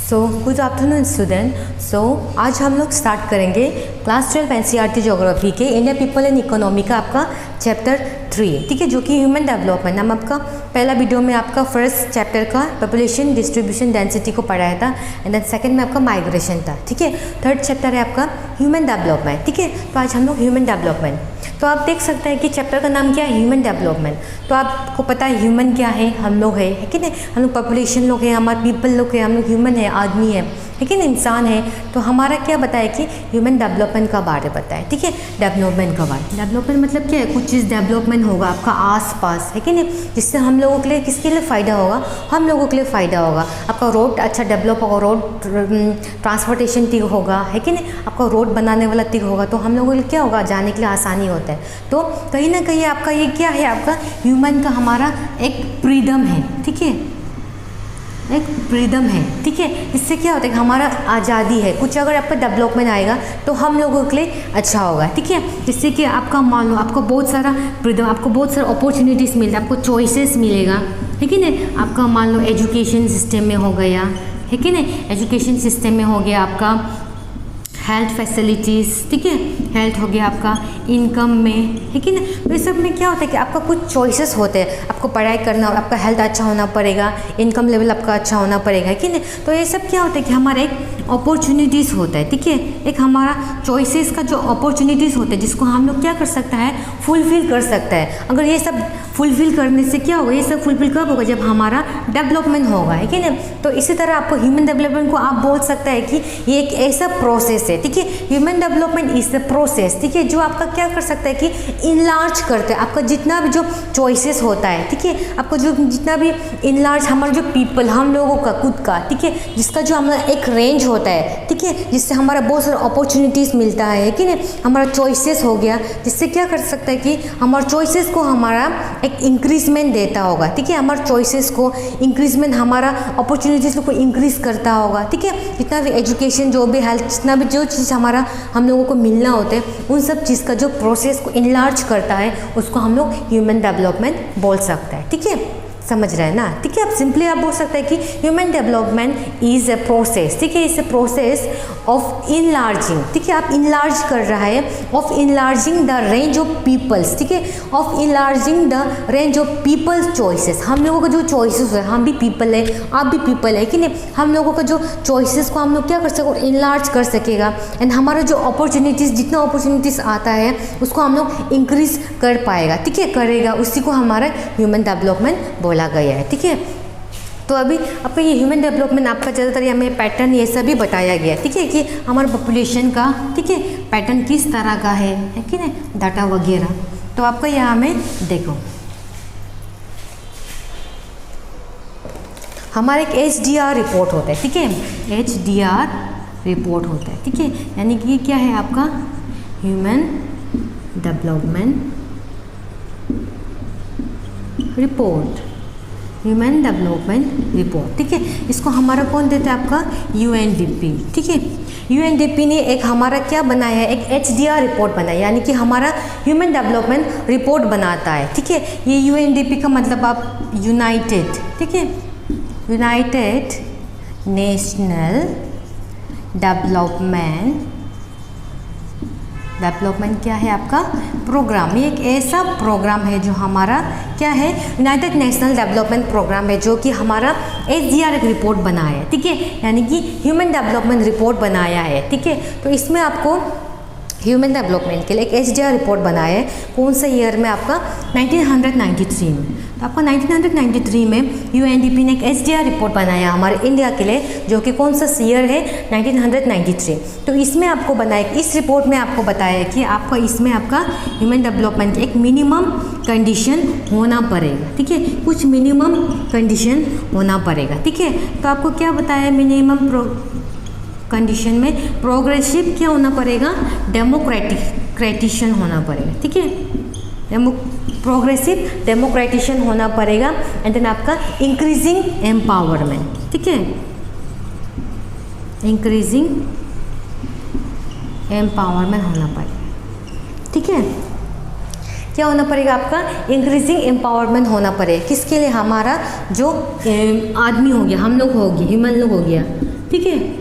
So good afternoon student. आज हम लोग स्टार्ट करेंगे क्लास 12 एनसीईआरटी ज्योग्राफी के इंडिया पीपल एंड इकोनॉमी का आपका चैप्टर 3, ठीक है, जो कि ह्यूमन डेवलपमेंट। हम आपका पहला वीडियो में आपका फर्स्ट चैप्टर का पॉपुलेशन डिस्ट्रीब्यूशन डेंसिटी को पढ़ाया था एंड देन सेकंड में आपका माइग्रेशन था, ठीक है। थर्ड चैप्टर है आपका ह्यूमन डेवलपमेंट, ठीक है। तो आज हम लोग ह्यूमन डेवलपमेंट, तो आप देख सकते हैं कि चैप्टर का नाम क्या है, ह्यूमन डेवलपमेंट। तो आपको पता है ह्यूमन क्या है, हम लोग है कि नहीं, हम लोग पॉपुलेशन लोग हैं, हमारे पीपल लोग हैं, हम लोग ह्यूमन है, आदमी है, लेकिन इंसान है। तो हमारा क्या बताया कि ह्यूमन डेवलपमेंट का बारे बताए, ठीक है, डेवलपमेंट का बारे। डेवलपमेंट मतलब क्या है, कुछ चीज़ डेवलपमेंट होगा आपका आसपास, है कि नहीं, जिससे हम लोगों के लिए, किसके लिए फ़ायदा होगा, हम लोगों के लिए फ़ायदा होगा। आपका रोड अच्छा डेवलप होगा, रोड ट्रांसपोर्टेशन ठीक होगा, है कि नहीं, आपका रोड बनाने वाला ठीक होगा, तो हम लोगों के लिए क्या होगा, जाने के लिए आसानी होता है। तो कहीं ना कहीं आपका ये क्या है, आपका ह्यूमन का हमारा एक फ्रीडम है, ठीक है, एक फ्रीडम है, ठीक है। इससे क्या होता है कि हमारा आज़ादी है, कुछ अगर आपका डेवलपमेंट आएगा तो हम लोगों के लिए अच्छा होगा, ठीक है। जिससे कि आपका मान लो आपको बहुत सारा फ्रीडम, आपको बहुत सारा अपॉर्चुनिटीज़ मिलता है, आपको चॉइसेस मिलेगा, है कि नहीं। आपका मान लो एजुकेशन सिस्टम में हो गया, है कि नहीं, एजुकेशन सिस्टम में हो गया आपका हेल्थ फैसिलिटीज़, ठीक है, हेल्थ हो गया आपका इनकम में, है कि नहीं। तो इस सब में क्या होता है कि आपका कुछ चॉइसेस होते हैं, आपको पढ़ाई करना, आपका हेल्थ अच्छा होना पड़ेगा, इनकम लेवल आपका अच्छा होना पड़ेगा, है कि नहीं। तो ये सब क्या होता है कि हमारा एक अपॉर्चुनिटीज़ होता है, ठीक है, एक हमारा चॉइसेस का जो अपॉर्चुनिटीज़ होते हैं, जिसको हम लोग क्या कर सकता है, फुलफ़िल कर सकता है। अगर ये सब फुलफ़िल करने से क्या होगा, ये सब फुलफ़िल कब होगा, जब हमारा डेवलपमेंट होगा, है कि नहीं। तो इसी तरह आपको ह्यूमन डेवलपमेंट को आप बोल सकते हैं कि ये एक ऐसा प्रोसेस है, ठीक है। Human development is the process, ठीक है, जो आपका क्या कर सकता है कि इनलार्ज करते हैं आपका जितना भी जो चॉइसेस होता है, ठीक है, आपको जो जितना भी इनलार्ज हमारा जो पीपल, हम लोगों का खुद का, ठीक है, जिसका जो हमारा एक रेंज होता है, ठीक है, जिससे हमारा बहुत सारा अपॉर्चुनिटीज़ मिलता है कि नहीं, हमारा चॉइसेस हो गया, जिससे क्या कर सकता है कि हमारे चॉइसेस को हमारा एक इंक्रीजमेंट देता होगा, ठीक है, हमारे चॉइसेस को इंक्रीजमेंट, हमारा अपॉर्चुनिटीज़ को इंक्रीज करता होगा, ठीक है। जितना भी एजुकेशन, जो भी हेल्थ, जितना भी जो चीज़ हमारा हम लोगों को मिलना होता है, उन सब चीज़ का जो प्रोसेस को इनलार्ज करता है, उसको हम लोग ह्यूमन डेवलपमेंट बोल सकते हैं, ठीक है, समझ रहे हैं ना, ठीक है। आप सिंपली आप बोल सकते हैं कि human development is a process, ठीक है, is a process of enlarging, ठीक है, आप इनलार्ज कर रहा है, of enlarging the range of people's, ठीक है, of enlarging the range of people's choices. हम लोगों का जो चॉइसेस है, हम भी पीपल है, आप भी पीपल है कि नहीं, हम लोगों का जो चॉइसेस को हम लोग क्या कर सकें, इनलार्ज कर सकेगा एंड हमारा जो अपॉर्चुनिटीज़, जितना अपॉर्चुनिटीज़ आता है उसको हम लोग इंक्रीज कर पाएगा, ठीक है, करेगा, उसी को हमारा ह्यूमन डेवलपमेंट बोला गया है, ठीक है। तो अभी आपका ये ह्यूमन डेवलपमेंट आपका ज़्यादातर हमें पैटर्न ये सभी बताया गया है, ठीक है, कि हमारे पॉपुलेशन का, ठीक है, पैटर्न किस तरह का है कि नहीं, डाटा वगैरह। तो आपका यहाँ में देखो, हमारा एक HDR रिपोर्ट होता है, ठीक है, HDR रिपोर्ट होता है, ठीक है, यानी कि क्या है आपका human development report, human development report, ठीक है। इसको हमारा कौन देता है, आपका UNDP, ठीक है। UNDP ने एक हमारा क्या बनाया है, एक HDR रिपोर्ट बनाया, यानी कि हमारा ह्यूमन डेवलपमेंट रिपोर्ट बनाता है, ठीक है। ये UNDP का मतलब आप यूनाइटेड, ठीक है, यूनाइटेड नेशनल डेवलपमेंट क्या है आपका प्रोग्राम। ये एक ऐसा प्रोग्राम है जो हमारा क्या है, यूनाइटेड नेशनल डेवलपमेंट प्रोग्राम है, जो कि हमारा HDR एक रिपोर्ट बनाया है, ठीक है, यानी कि ह्यूमन डेवलपमेंट रिपोर्ट बनाया है, ठीक है। तो इसमें आपको ह्यूमन डेवलपमेंट के लिए एक HDR रिपोर्ट बनाया है, कौन सा ईयर में, आपका 1993 में। तो आपका 1993 में UNDP ने एक HDR रिपोर्ट बनाया हमारे इंडिया के लिए, जो कि कौन सा ईयर है, 1993। तो इसमें आपको बनाया, इस रिपोर्ट में आपको बताया है कि आपका इसमें आपका ह्यूमन डेवलपमेंट एक मिनिमम कंडीशन होना पड़ेगा, ठीक है, कुछ मिनिमम कंडीशन होना पड़ेगा, ठीक है। तो आपको क्या बताया, मिनिमम कंडीशन में प्रोग्रेसिव क्या होना पड़ेगा, डेमोक्रेटिशन होना पड़ेगा, ठीक है, प्रोग्रेसिव डेमोक्रेटिशन होना पड़ेगा एंड देन आपका इंक्रीजिंग एम्पावरमेंट, ठीक है, इंक्रीजिंग एम्पावरमेंट होना पड़ेगा, ठीक है। क्या होना पड़ेगा, आपका इंक्रीजिंग एम्पावरमेंट होना पड़ेगा, किसके लिए, हमारा जो आदमी हो गया, हम लोग हो गए, ह्यूमन लोग हो गया, ठीक है।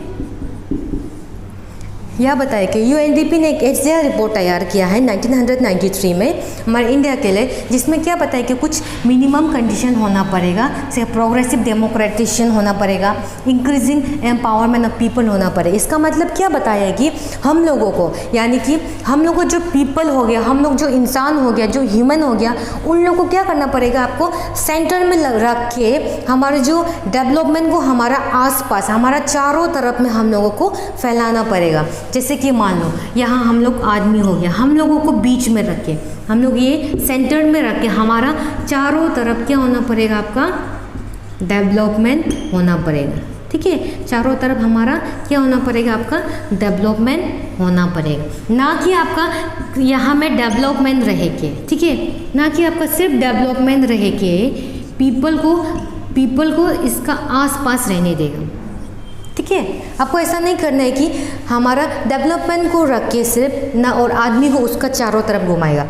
यह बताए कि यूएनडीपी ने एक एचडीआर रिपोर्ट तैयार किया है 1993 में हमारे इंडिया के लिए, जिसमें क्या बताया कि कुछ मिनिमम कंडीशन होना पड़ेगा, जैसे प्रोग्रेसिव डेमोक्रेटाइजेशन होना पड़ेगा, इंक्रीजिंग एम्पावरमेंट ऑफ पीपल होना पड़ेगा। इसका मतलब क्या बताया है कि हम लोगों को, यानी कि हम लोगों जो पीपल हो गया, हम लोग जो इंसान हो गया, जो ह्यूमन हो गया, उन लोगों को क्या करना पड़ेगा, आपको सेंटर में रख के हमारे जो डेवलपमेंट को हमारा आसपास, हमारा चारों तरफ में हम लोगों को फैलाना पड़ेगा। जैसे कि मान लो यहाँ हम लोग आदमी हो गया, हम लोगों को बीच में रख के, हम लोग ये सेंटर में रख के हमारा चारों तरफ क्या होना पड़ेगा, आपका डेवलपमेंट होना पड़ेगा। ठीक है, चारों तरफ हमारा क्या होना पड़ेगा, आपका डेवलपमेंट होना पड़ेगा, ना कि आपका यहाँ में डेवलपमेंट रहे के। ठीक है, ना कि आपका सिर्फ डेवलपमेंट रहे के पीपल को इसका आसपास रहने देगा। ठीक है, आपको ऐसा नहीं करना है कि हमारा डेवलपमेंट को रख के सिर्फ ना और आदमी को उसका चारों तरफ घुमाएगा,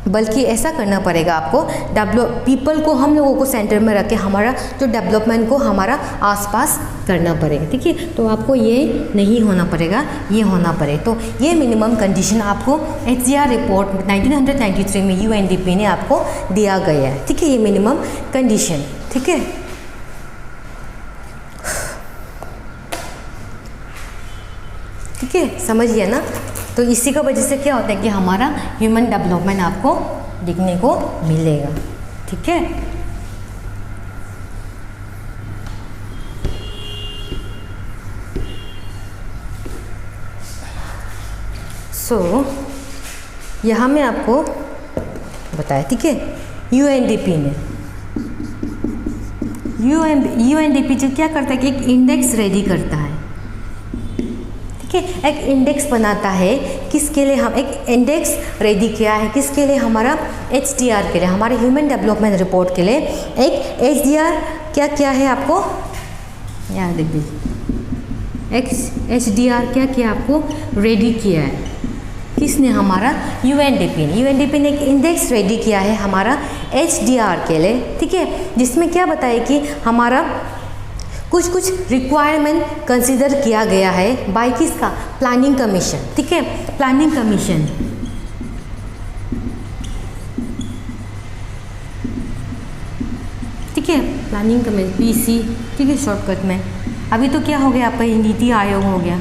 बल्कि ऐसा करना पड़ेगा आपको पीपल को, हम लोगों को सेंटर में रख के हमारा जो डेवलपमेंट को हमारा आसपास करना पड़ेगा। ठीक है, तो आपको ये नहीं होना पड़ेगा, ये होना पड़ेगा। तो ये मिनिमम कंडीशन आपको एचडीआर रिपोर्ट 1993 में यूएनडीपी ने आपको दिया गया है। ठीक है, ये मिनिमम कंडीशन। ठीक है, ठीक है, समझिए ना। तो इसी का वजह से क्या होता है कि हमारा ह्यूमन डेवलपमेंट आपको दिखने को मिलेगा। ठीक है, यहाँ मैं आपको बताया। ठीक है, यूएनडीपी ने यूएनडीपी जो क्या करता है कि एक इंडेक्स रेडी करता है। ठीक है, एक इंडेक्स बनाता है, किसके लिए, हम एक इंडेक्स रेडी किया है, किसके लिए, हमारा एचडीआर के लिए, हमारे ह्यूमन डेवलपमेंट रिपोर्ट के लिए एक एचडीआर क्या क्या है, आपको यहाँ देख दीजिए। एचडीआर क्या क्या आपको रेडी किया है, किसने, हमारा यूएनडीपी ने एक इंडेक्स रेडी किया है हमारा एचडीआर के लिए। ठीक है, जिसमें क्या बताया कि हमारा कुछ रिक्वायरमेंट कंसीडर किया गया है बाय किसका, प्लानिंग कमीशन। ठीक है, प्लानिंग कमीशन। ठीक है, प्लानिंग कमीशन पीसी। ठीक है, शॉर्टकट में। अभी तो क्या हो गया, आपका नीति आयोग हो गया,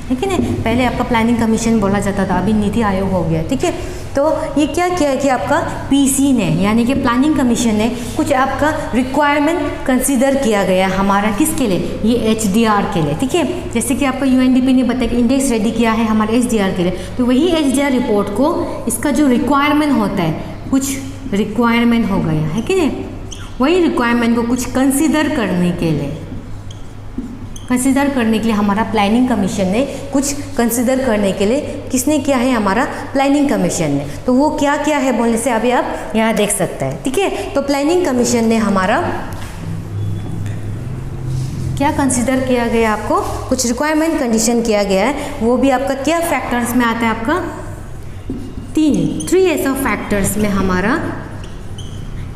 ठीक है ना, पहले आपका प्लानिंग कमीशन बोला जाता था, अभी नीति आयोग हो गया। ठीक है, तो ये क्या किया है कि आपका पीसी ने, यानी कि प्लानिंग कमीशन ने कुछ आपका रिक्वायरमेंट कंसीडर किया गया हमारा किसके लिए, ये एचडीआर के लिए। ठीक है, जैसे कि आपका यूएनडीपी ने बताया कि इंडेक्स रेडी किया है हमारे एचडीआर के लिए, तो वही एचडीआर रिपोर्ट को इसका जो रिक्वायरमेंट होता है, कुछ रिक्वायरमेंट हो गया है कि नहीं, वही रिक्वायरमेंट को कुछ कंसीडर करने के लिए हमारा प्लानिंग कमीशन ने कुछ कंसीडर करने के लिए किसने किया है, हमारा प्लानिंग कमीशन ने। तो वो क्या क्या है बोलने से अभी आप यहाँ देख सकते हैं। ठीक है, तो प्लानिंग कमीशन ने हमारा क्या कंसीडर किया गया, आपको कुछ रिक्वायरमेंट कंडीशन किया गया है, वो भी आपका क्या फैक्टर्स में आता है, आपका थ्री ऐसा फैक्टर्स में हमारा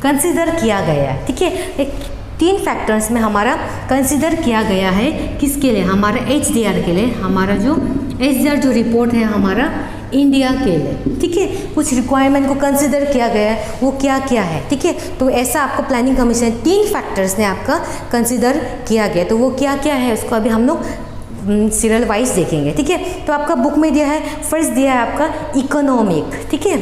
कंसीडर किया गया है। ठीक है, एक 3 फैक्टर्स में हमारा कंसीडर किया गया है, किसके लिए, हमारा एचडीआर के लिए, हमारा जो एचडीआर जो रिपोर्ट है हमारा इंडिया के लिए। ठीक है, कुछ रिक्वायरमेंट को कंसीडर किया गया है, वो क्या क्या है। ठीक है, तो ऐसा आपको प्लानिंग कमीशन 3 फैक्टर्स ने आपका कंसीडर किया गया, तो वो क्या क्या है उसको अभी हम लोग सीरियल वाइज देखेंगे। ठीक है, तो आपका बुक में दिया है, फर्स्ट दिया है आपका इकोनॉमिक। ठीक है,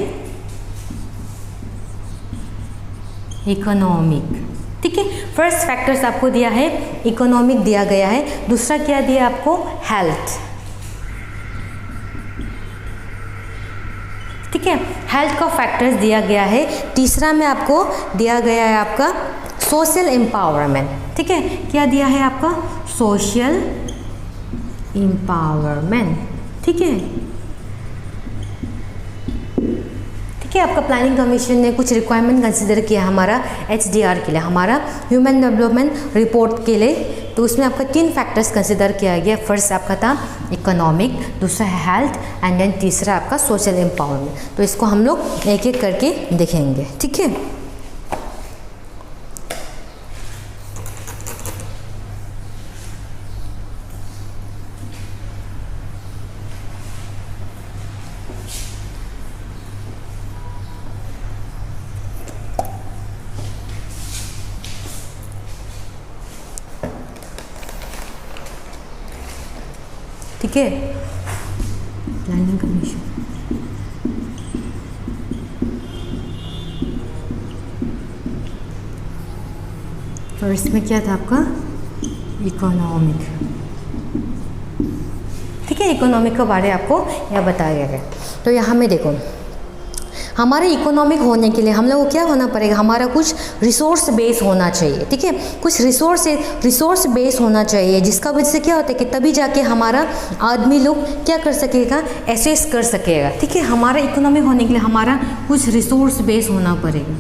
इकोनॉमिक। ठीक है, फर्स्ट फैक्टर्स आपको दिया है इकोनॉमिक दिया गया है, दूसरा क्या दिया आपको, हेल्थ। ठीक है, हेल्थ का फैक्टर्स दिया गया है, तीसरा में आपको दिया गया है आपका सोशल एम्पावरमेंट। ठीक है, क्या दिया है आपका, सोशल एम्पावरमेंट। ठीक है, ठीक है, आपका प्लानिंग कमीशन ने कुछ रिक्वायरमेंट कंसीडर किया हमारा एचडीआर के लिए, हमारा ह्यूमन डेवलपमेंट रिपोर्ट के लिए, तो उसमें आपका 3 फैक्टर्स कंसीडर किया गया। फर्स्ट आपका था इकोनॉमिक, दूसरा है हेल्थ, एंड देन तीसरा आपका सोशल एम्पावरमेंट। तो इसको हम लोग एक एक करके देखेंगे। ठीक है, ठीक है, प्लानिंग कमीशन। और इसमें क्या था आपका इकोनॉमिक, ठीक है, इकोनॉमिक के बारे में आपको यह बताया गया है। तो यहाँ में देखो, हमारे इकोनॉमिक होने के लिए हम लोग को क्या होना पड़ेगा, हमारा कुछ रिसोर्स बेस होना चाहिए, ठीक है, कुछ रिसोर्स बेस होना चाहिए, जिसका वजह से क्या होता है कि तभी जाके हमारा आदमी लोग क्या कर सकेगा, एसेस कर सकेगा, ठीक है। हमारा इकोनॉमिक होने के लिए हमारा कुछ रिसोर्स बेस होना पड़ेगा,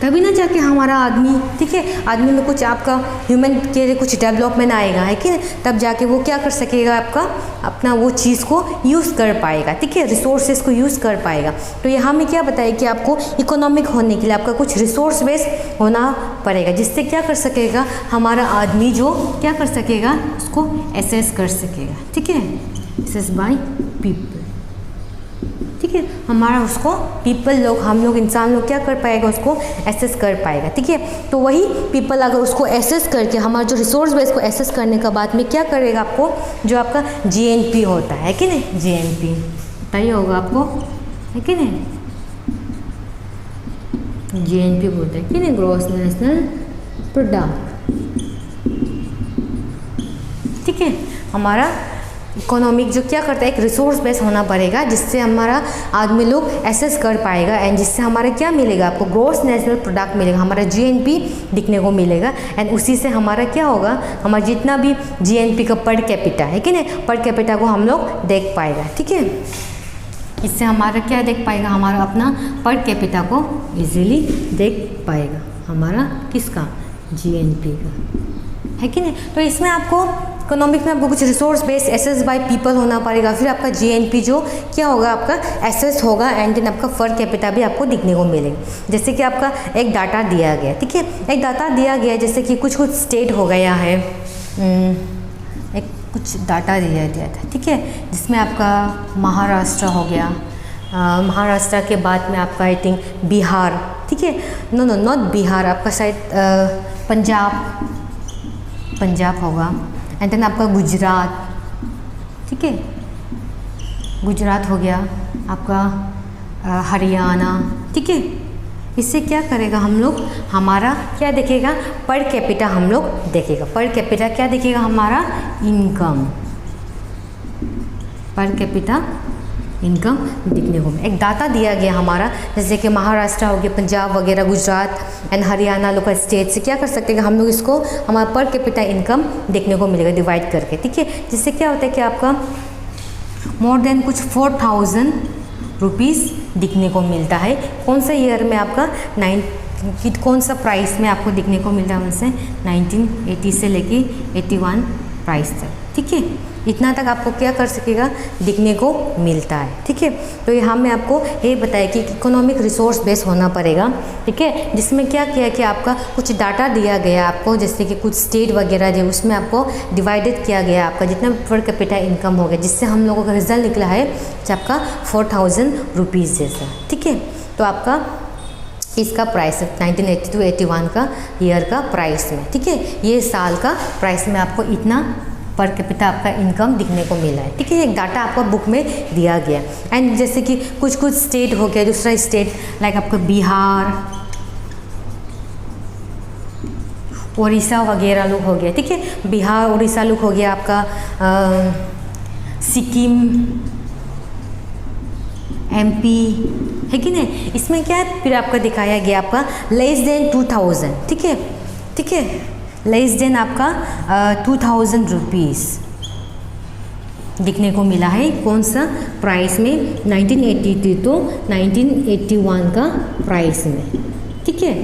तभी ना जाके हमारा आदमी, ठीक है, आदमी में कुछ आपका ह्यूमन के लिए कुछ डेवलपमेंट आएगा, है कि तब जाके वो क्या कर सकेगा, आपका अपना वो चीज़ को यूज़ कर पाएगा, ठीक है, रिसोर्सेज को यूज़ कर पाएगा। तो यहाँ में क्या बताया कि आपको इकोनॉमिक होने के लिए आपका कुछ रिसोर्स बेस होना पड़ेगा, जिससे क्या कर सकेगा, हमारा आदमी जो क्या कर सकेगा, उसको एसेस कर सकेगा, ठीक है, एसेस बाय पीपल, ठीक है, हमारा उसको पीपल लोग, हम लोग इंसान लोग क्या कर पाएगा, उसको एसेस कर पाएगा, ठीक है। तो वही पीपल अगर उसको एसेस करके हमारा जो रिसोर्स बेस को एसेस करने का बाद में क्या करेगा, आपको जो आपका जीएनपी होता है कि नहीं, जीएनपी बताइए होगा आपको, है कि नहीं, जीएनपी बोलते हैं कि नहीं, ग्रॉस नेशनल प्रोडक्ट, ठीक है। हमारा इकोनॉमिक जो क्या करता है, एक रिसोर्स बेस होना पड़ेगा, जिससे हमारा आदमी लोग एसेस कर पाएगा, एंड जिससे हमारा क्या मिलेगा, आपको ग्रॉस नेशनल प्रोडक्ट मिलेगा, हमारा जीएनपी दिखने को मिलेगा, एंड उसी से हमारा क्या होगा, हमारा जितना भी जीएनपी का पर कैपिटा है कि नहीं, पर कैपिटा को हम लोग देख पाएगा, ठीक है। इससे हमारा क्या देख पाएगा, हमारा अपना पर कैपिटा को इजीली देख पाएगा, हमारा किसका, जीएनपी का, है कि नहीं। तो इसमें आपको इकोनॉमिक में आपको कुछ resource base assess by people होना पड़ेगा, फिर आपका जीएनपी जो क्या होगा, आपका एसेस होगा, एंड देन आपका पर कैपिटा भी आपको दिखने को मिलेगा। जैसे कि आपका एक डाटा दिया गया, ठीक है, एक डाटा दिया गया, जैसे कि कुछ स्टेट हो गया है, एक कुछ डाटा दिया था, ठीक है, जिसमें आपका महाराष्ट्र हो गया, महाराष्ट्र के बाद में आपका आई थिंक बिहार, ठीक है, नो नॉट बिहार, आपका शायद पंजाब होगा, एंड देन आपका गुजरात, ठीक है, गुजरात हो गया, आपका हरियाणा, ठीक है। इससे क्या करेगा, हम लोग हमारा क्या देखेगा, पर कैपिटा हम लोग देखेगा, पर कैपिटा क्या देखेगा, हमारा इनकम, पर कैपिटा इनकम दिखने को, एक डाटा दिया गया हमारा, जैसे कि महाराष्ट्र हो गया, पंजाब वगैरह, Gujarat and Haryana local state से क्या कर सकते हैं, हम लोग इसको हमारा पर कैपिटा इनकम देखने को मिलेगा डिवाइड करके, ठीक है। जिससे क्या होता है कि आपका मोर देन कुछ 4000 रुपीज़ दिखने को मिलता है, कौन सा ईयर में, आपका कौन सा प्राइस में आपको दिखने को मिलता है, उनसे 1980 से लेके 81 प्राइस तक, ठीक है, इतना तक आपको क्या कर सकेगा, दिखने को मिलता है, ठीक है। तो यहाँ में आपको ये बताया कि इकोनॉमिक रिसोर्स बेस होना पड़ेगा, ठीक है, जिसमें क्या किया कि आपका कुछ डाटा दिया गया आपको, जैसे कि कुछ स्टेट वगैरह जो उसमें आपको डिवाइडेड किया गया, आपका जितना पर कैपिटा इनकम हो गया, जिससे हम लोगों का रिजल्ट निकला है आपका 4000 रुपीज़ जैसा, ठीक है। तो आपका इसका प्राइस 1980 to 81 का ईयर का प्राइस में, ठीक है, ये साल का प्राइस में आपको इतना पर कैपिटा आपका इनकम दिखने को मिला है, ठीक है, एक डाटा आपका बुक में दिया गया। एंड जैसे कि कुछ स्टेट हो गया, दूसरा स्टेट लाइक आपका बिहार, उड़ीसा वगैरह लोग हो गया, ठीक है, बिहार उड़ीसा लोग हो गया, आपका सिक्किम, एमपी, है कि नहीं। इसमें क्या है, फिर आपका दिखाया गया आपका लेस देन 2000, ठीक है, ठीक है, लेस देन आपका 2000 रुपीज़ दिखने को मिला है, कौन सा प्राइस में, 1982 तो 1981 का प्राइस में, ठीक है,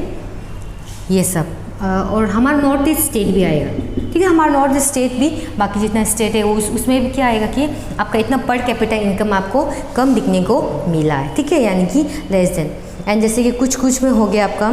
ये सब। और हमारा नॉर्थ ईस्ट स्टेट भी आएगा, ठीक है, हमारा नॉर्थ ईस्ट स्टेट भी, बाकी जितना स्टेट है वो उसमें भी क्या आएगा कि आपका इतना पर कैपिटा इनकम आपको कम दिखने को मिला है, ठीक है, यानी कि लेस देन। एंड जैसे कि कुछ में हो गया आपका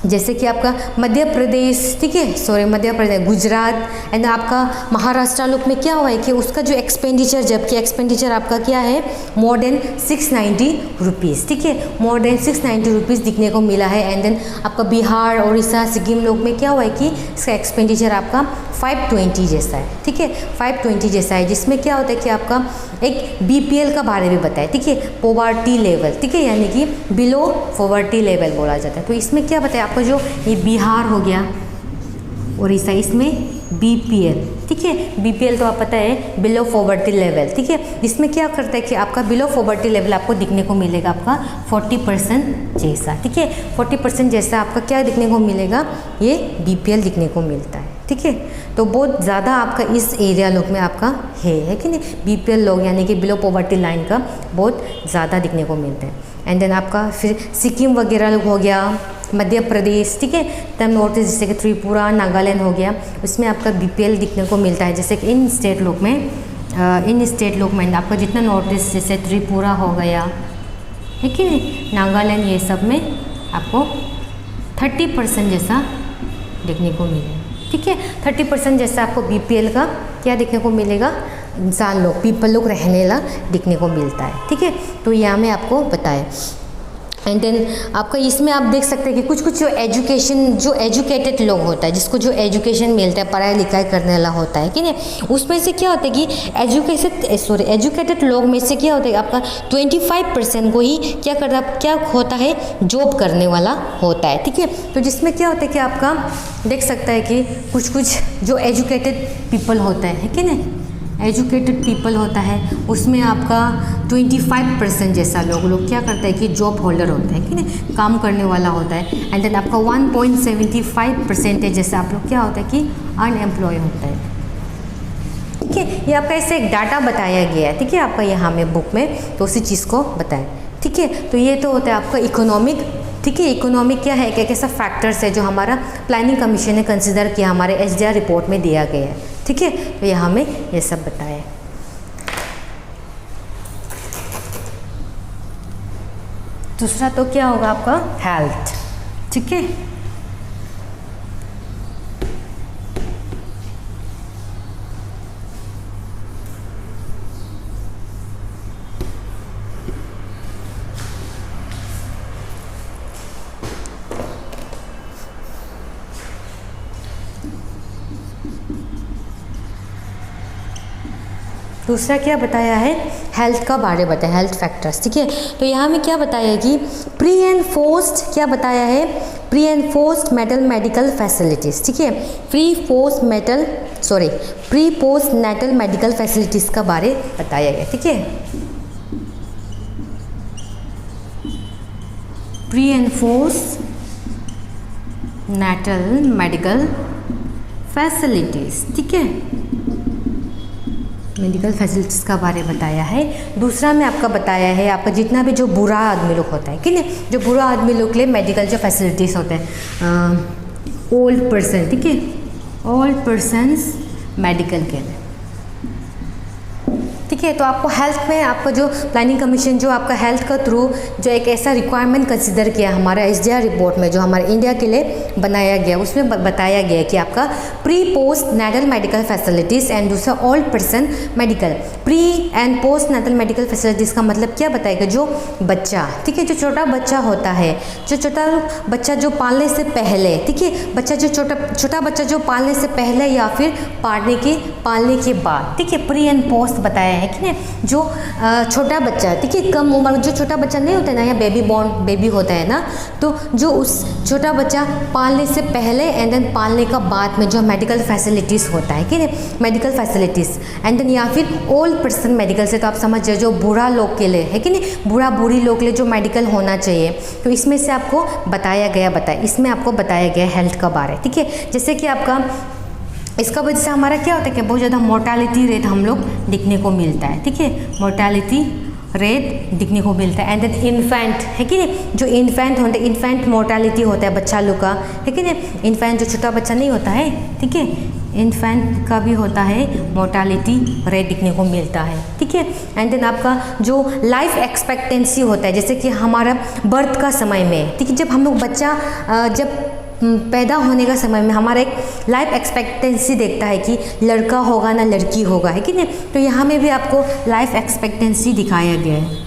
जैसे कि आपका मध्य प्रदेश, ठीक है, सॉरी मध्य प्रदेश, गुजरात एंड आपका महाराष्ट्र लोग में क्या हुआ है कि उसका जो एक्सपेंडिचर, जबकि एक्सपेंडिचर आपका क्या है मोर देन 690 रुपीज़, ठीक है, मोर देन 690 रुपीज़ दिखने को मिला है। एंड देन आपका बिहार, उड़ीसा, सिक्किम लोग में क्या हुआ है कि इसका एक्सपेंडिचर आपका 520 जैसा है, ठीक है, 520 जैसा है, जिसमें क्या होता है कि आपका एक BPL का बारे में बताया, ठीक है, पॉवर्टी लेवल, ठीक है, यानी कि बिलो पॉवर्टी लेवल बोला जाता है। तो इसमें क्या बताया आपको, जो ये बिहार हो गया, उड़ीसा, इसमें BPL, ठीक है, BPL तो आप पता है बिलो पॉवर्टी लेवल, ठीक है, इसमें क्या करता है कि आपका बिलो पॉवर्टी लेवल आपको दिखने को मिलेगा आपका 40% जैसा, ठीक है, 40% जैसा आपका क्या दिखने को मिलेगा, ये BPL दिखने को मिलता है, ठीक है। तो बहुत ज़्यादा आपका इस एरिया लोग में आपका है कि नहीं, BPL लोग यानी कि बिलो पॉवर्टी लाइन का बहुत ज़्यादा दिखने को मिलता है। एंड देन आपका फिर सिक्किम वगैरह लोग हो गया, मध्य प्रदेश, ठीक है, तब नॉर्थ ईस्ट जैसे कि त्रिपुरा, नागालैंड हो गया, उसमें आपका BPL दिखने को मिलता है। जैसे कि इन स्टेट लोग में आपका जितना नॉर्थ ईस्ट जैसे त्रिपुरा हो गया है कि नहीं, नागालैंड, ये सब में आपको 30% जैसा देखने को मिलेगा, ठीक है, 30% जैसा आपको BPL का क्या देखने को मिलेगा, इंसान लोग, पीपल लोग रहने ला दिखने को मिलता है, ठीक है। तो यहाँ मैं आपको बताएं। एंड देन आपका इसमें आप देख सकते हैं कि कुछ कुछ जो एजुकेटेड लोग होता है, जिसको जो एजुकेशन मिलता है, पढ़ाई लिखाई करने वाला होता है कि नहीं, उसमें से क्या होता है कि एजुकेटेड लोग में से क्या होता है आपका 25% को ही क्या होता है, जॉब करने वाला होता है, ठीक है। तो जिसमें क्या होता है कि आपका देख सकता है कि कुछ कुछ जो एजुकेटेड पीपल होता है कि नहीं, एजुकेटेड पीपल होता है, उसमें आपका 25% जैसा लोग क्या करता है कि जॉब होल्डर होता है कि नहीं, काम करने वाला होता है। एंड देन आपका 1.75% जैसा आप लोग क्या होता है कि अनएम्प्लॉय होता है, ठीक है। ये आपका ऐसे एक डाटा बताया गया है, ठीक है, आपका यहाँ में बुक में, तो उसी चीज़ को बताएं, ठीक है। तो ये तो होता है आपका इकोनॉमिक, ठीक है, इकोनॉमिक क्या है, एक ऐसा फैक्टर्स है जो हमारा प्लानिंग कमीशन ने कंसिडर किया, हमारे SDR रिपोर्ट में दिया गया है, ठीक है। तो यहाँ में ये सब बताया। दूसरा तो क्या होगा आपका हेल्थ, ठीक है। दूसरा क्या बताया है, हेल्थ का बारे में बताया, हेल्थ फैक्टर्स, ठीक है। तो यहाँ में क्या बताया है कि pre and post medical facilities, ठीक है, pre post natal medical facilities का बारे बताया गया, ठीक है। Pre and post natal medical facilities, ठीक है, मेडिकल फैसिलिटीज़ का बारे में बताया है। दूसरा में आपका बताया है आपका जितना भी जो बुरा आदमी लोग होता है कि नहीं, जो बुरा आदमी लोग के लिए मेडिकल जो फैसिलिटीज़ होते हैं, ओल्ड पर्सन, ठीक है, ओल्ड पर्सनस मेडिकल के लिए, ठीक है। तो आपको हेल्थ में आपका जो प्लानिंग कमीशन जो आपका हेल्थ का थ्रू जो एक ऐसा रिक्वायरमेंट कंसिडर किया हमारा SDR रिपोर्ट में जो हमारे इंडिया के लिए बनाया गया, उसमें बताया गया कि आपका pre post natal medical facilities and दूसरा old person medical. Pre and post natal medical facilities का मतलब क्या बताएगा, जो बच्चा, ठीक है, जो छोटा बच्चा होता है, जो छोटा बच्चा जो पालने से पहले, ठीक है, बच्चा जो छोटा बच्चा जो पालने से पहले या फिर पालने के बाद, ठीक है, प्री एंड पोस्ट बताया है कि नहीं। जो छोटा बच्चा, ठीक है, कम उम्र जो छोटा बच्चा नहीं होता है ना, या बेबी होता है ना, तो जो उस छोटा बच्चा पालने से पहले एंड देन पालने का बाद में जो मेडिकल फैसिलिटीज़ होता है कि नहीं, मेडिकल फैसिलिटीज़ एंड देन या फिर ओल्ड पर्सन मेडिकल से तो आप समझ जाए जो बूढ़ा लोग के लिए है कि नहीं, बूढ़ी लोग के लिए जो मेडिकल होना चाहिए। तो इसमें से आपको इसमें आपको बताया गया हेल्थ का बारे, ठीक है। जैसे कि आपका इसका वजह से हमारा क्या होता है कि बहुत ज़्यादा मोर्टालिटी रेट हम लोग दिखने को मिलता है, ठीक है, मोर्टालिटी रेट दिखने को मिलता है। एंड देन इन्फेंट है कि नहीं, जो इन्फेंट होते हैं, इन्फेंट मोर्टालिटी होता है बच्चा लोग का, है कि नहीं। इन्फेंट जो छोटा बच्चा नहीं होता है, ठीक है, इन्फेंट का भी होता है मोर्टालिटी रेट दिखने को मिलता है, ठीक है। एंड देन आपका जो लाइफ एक्सपेक्टेंसी होता है, जैसे कि हमारा बर्थ का समय में, ठीक है, जब हम लोग बच्चा जब पैदा होने का समय में हमारा एक लाइफ एक्सपेक्टेंसी देखता है कि लड़का होगा ना लड़की होगा, है कि नहीं। तो यहाँ में भी आपको लाइफ एक्सपेक्टेंसी दिखाया गया है,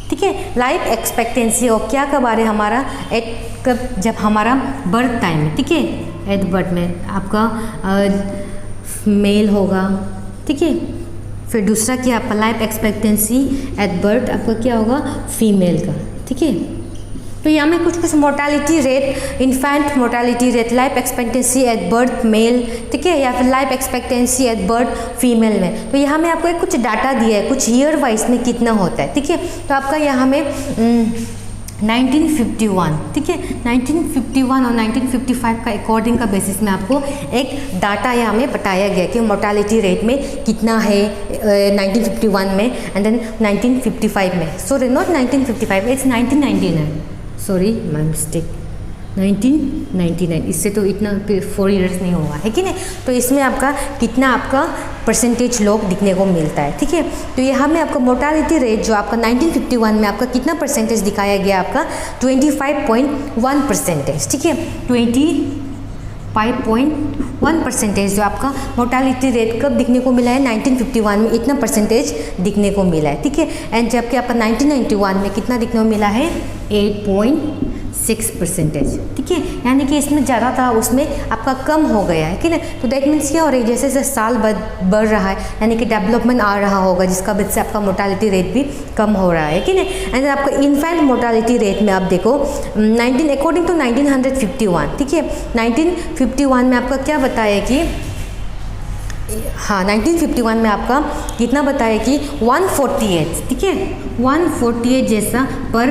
ठीक है। लाइफ एक्सपेक्टेंसी और क्या कब आ रहे हमारा एट कब, जब हमारा बर्थ टाइम है, ठीक है, एट बर्थ में आपका मेल होगा, ठीक है। फिर दूसरा क्या आपका लाइफ एक्सपेक्टेंसी एट बर्थ आपका क्या होगा, फीमेल का, ठीक है। तो यहाँ में कुछ mortality rate, infant mortality rate, life expectancy at birth male, ठीक है, या फिर life expectancy at birth female में। तो यहाँ में आपको एक कुछ डाटा दिया है, कुछ ईयर वाइज में कितना होता है, ठीक है। तो आपका यहाँ में 1951, ठीक है, 1951 और 1955 का अकॉर्डिंग का बेसिस में आपको एक डाटा यहाँ में बताया गया कि मोर्टालिटी रेट में कितना है 1951 में एंड देन 1955 में। Sorry not 1955, it's 1999, sorry my mistake, 1999। इससे तो इतना 4 इयर्स नहीं हुआ है कि नहीं। तो इसमें आपका कितना आपका परसेंटेज लोग दिखने को मिलता है, ठीक है। तो यहाँ में आपका मोर्टालिटी रेट जो आपका 1951 में आपका कितना परसेंटेज दिखाया गया, आपका 25.1%, ठीक है, 25.1% जो आपका मोर्टालिटी रेट कब दिखने को मिला है, 1951 में इतना परसेंटेज दिखने को मिला है, ठीक है। एंड जबकि आपका 1991 में कितना दिखने को मिला है, 8.6%, ठीक है। यानी कि इसमें ज़्यादा था, उसमें आपका कम हो गया है कि नहीं। तो दैट मीन्स क्या हो रहा है, जैसे जैसे साल बढ़ रहा है यानी कि डेवलपमेंट आ रहा होगा, जिसका वजह से आपका मोर्टालिटी रेट भी कम हो रहा है कि नहीं। एंड आपका इन्फेंट मोर्टालिटी रेट में आप देखो अकॉर्डिंग टू 1951, ठीक है, 1951 में आपका क्या बताया कि हाँ 1951 में आपका कितना बताया कि 148, ठीक है, 148 जैसा पर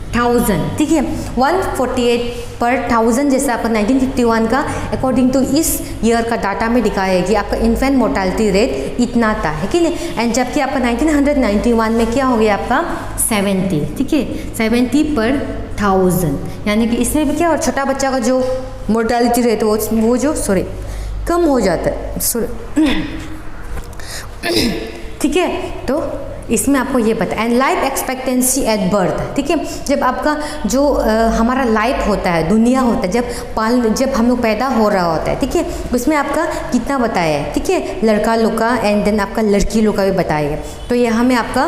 1000, ठीक है, 148 पर 1000 जैसा आपका 1951 का अकॉर्डिंग टू इस ईयर का डाटा में दिखाया है कि आपका इन्फेंट मोर्टालिटी रेट इतना था, है कि नहीं। एंड जबकि आपका 1991 में क्या हो गया आपका 70, ठीक है, 70 पर 1000, यानी कि इसमें भी क्या और छोटा बच्चा का जो मोर्टालिटी रेट वो जो कम हो जाता है, ठीक है। तो इसमें आपको ये पता and life expectancy at birth, ठीक है, जब आपका जो हमारा लाइफ होता है, दुनिया होता है, जब हम लोग पैदा हो रहा होता है, ठीक है, उसमें आपका कितना बताया है, ठीक है, लड़का लोग का एंड देन आपका लड़की लोग का भी बताया है। तो यहाँ में आपका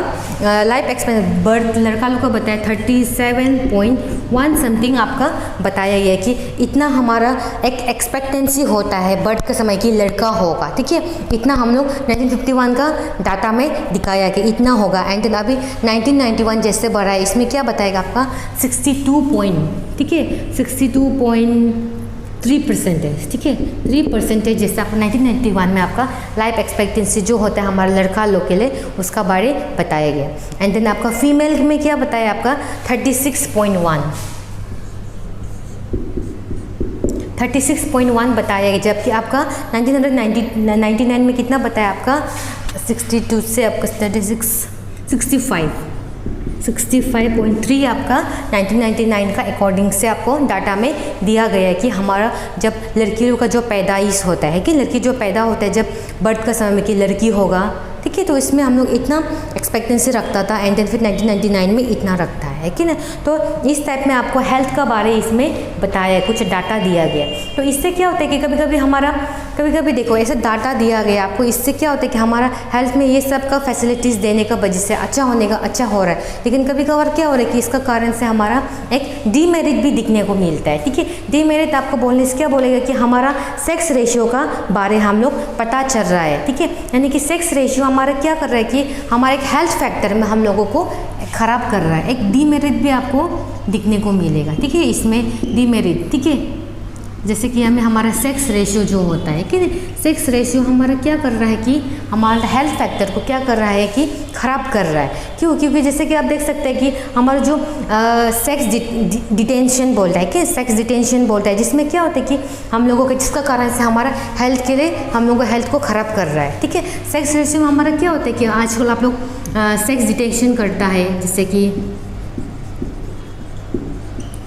लाइफ एक्सपेक्टेंसी बर्थ लड़का लोग का बताया 37.1 समथिंग आपका बताया गया कि इतना हमारा एक एक्सपेक्टेंसी होता है बर्थ के समय कि लड़का होगा, ठीक है, इतना हम लोग 1951 का डाटा में दिखाया कि इतना होगा। एंड देन अभी 1991 जैसे बढ़ा है, इसमें क्या बताएगा आपका 62 पॉइंट, ठीक है, 62.3%, ठीक है, 3% जैसे आपका 1991 में आपका लाइफ एक्सपेक्टेंसी जो होता है हमारे लड़का लोग के लिए उसका बारे बताया गया। एंड देन आपका फीमेल में क्या बताया आपका 36.1 बताया गया, जबकि आपका 1999 में कितना बताया आपका 62 से आपका 65.3 आपका 1999 का अकॉर्डिंग से आपको डाटा में दिया गया है कि हमारा जब लड़कियों का जो पैदाइश होता है कि लड़की जो पैदा होता है जब बर्थ का समय में कि लड़की होगा, ठीक है, तो इसमें हम लोग इतना एक्सपेक्टेंसी रखता था एंड देन फिर 1999 में इतना रखता है कि ना। तो इस टाइप में आपको हेल्थ का बारे इसमें बताया है, कुछ डाटा दिया गया। तो इससे क्या होता है कि कभी कभी देखो ऐसे डाटा दिया गया आपको, इससे क्या होता है कि हमारा हेल्थ में ये सब का फैसिलिटीज़ देने का वजह से अच्छा होने का अच्छा हो रहा है, लेकिन कभी कभार क्या हो रहा है कि इसका कारण से हमारा एक डीमेरिट भी दिखने को मिलता है, ठीक है। डीमेरिट आपको बोलने से क्या बोलेगा कि हमारा सेक्स रेशियो का बारे हम लोग पता चल रहा है, ठीक है, यानी कि सेक्स रेशियो हमारा क्या कर रहा है कि हमारे एक हेल्थ फैक्टर में हम लोगों को ख़राब कर रहा है। एक डीमेरिट भी आपको दिखने को मिलेगा, ठीक है, इसमें डीमेरिट, ठीक है, जैसे कि हमें हमारा सेक्स रेशियो जो होता है कि सेक्स रेशियो हमारा क्या कर रहा है कि हमारा हेल्थ फैक्टर को क्या कर रहा है कि ख़राब कर रहा है। क्यों? क्योंकि जैसे कि आप देख सकते हैं कि हमारा जो सेक्स डिटेंशन बोलता है कि सेक्स डिटेंशन बोलता है, जिसमें क्या होता है कि हम लोगों के जिसका कारण से हमारा हेल्थ के लिए हम लोगों को हेल्थ को ख़राब कर रहा है। ठीक है, सेक्स रेशियो में हमारा क्या होता है कि आजकल आप लोग सेक्स डिटेंशन करता है, जैसे कि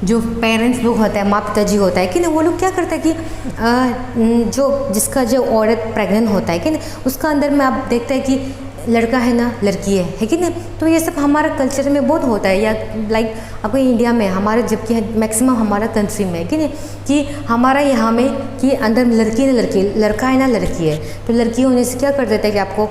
जो पेरेंट्स लोग होता है, माँ पिताजी होता है कि ना, वो लोग क्या करते हैं कि जिसका जो औरत प्रेग्नेंट होता है कि ना, उसका अंदर में आप देखते हैं कि लड़का है ना लड़की है कि ना। तो ये सब हमारा कल्चर में बहुत होता है, या लाइक आपको इंडिया में हमारे, जबकि मैक्सिमम हमारा कंट्री में कि नहीं, कि हमारा यहाँ में कि अंदर लड़की ना लड़की, लड़का है ना लड़की है, तो लड़की होने से क्या कर देता है कि आपको